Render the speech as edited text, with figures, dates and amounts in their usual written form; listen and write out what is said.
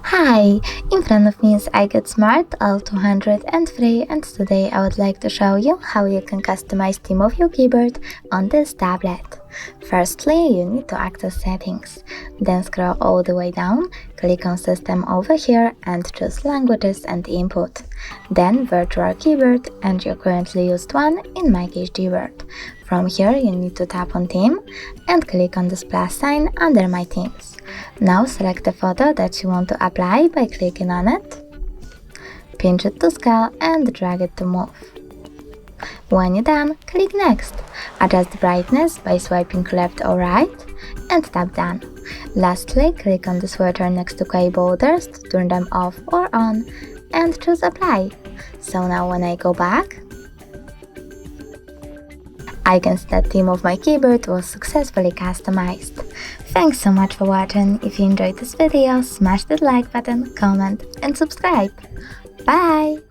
Hi, in front of me is IGET Smart L203 and today I would like to show you how you can customize theme of your keyboard on this tablet. Firstly, you need to access settings, then scroll all the way down, click on system over here and choose languages and input, then virtual keyboard and your currently used one, in my case Gboard. From here you need to tap on theme and click on this plus sign under my themes. Now select the photo that you want to apply by clicking on it, pinch it to scale and drag it to move. When you're done, click next. Adjust the brightness by swiping left or right and tap done. Lastly, click on the switcher next to keyboarders to turn them off or on and choose apply. So now when I go back, I can see that theme of my keyboard was successfully customized. Thanks so much for watching. If you enjoyed this video, smash that like button, comment and subscribe. Bye!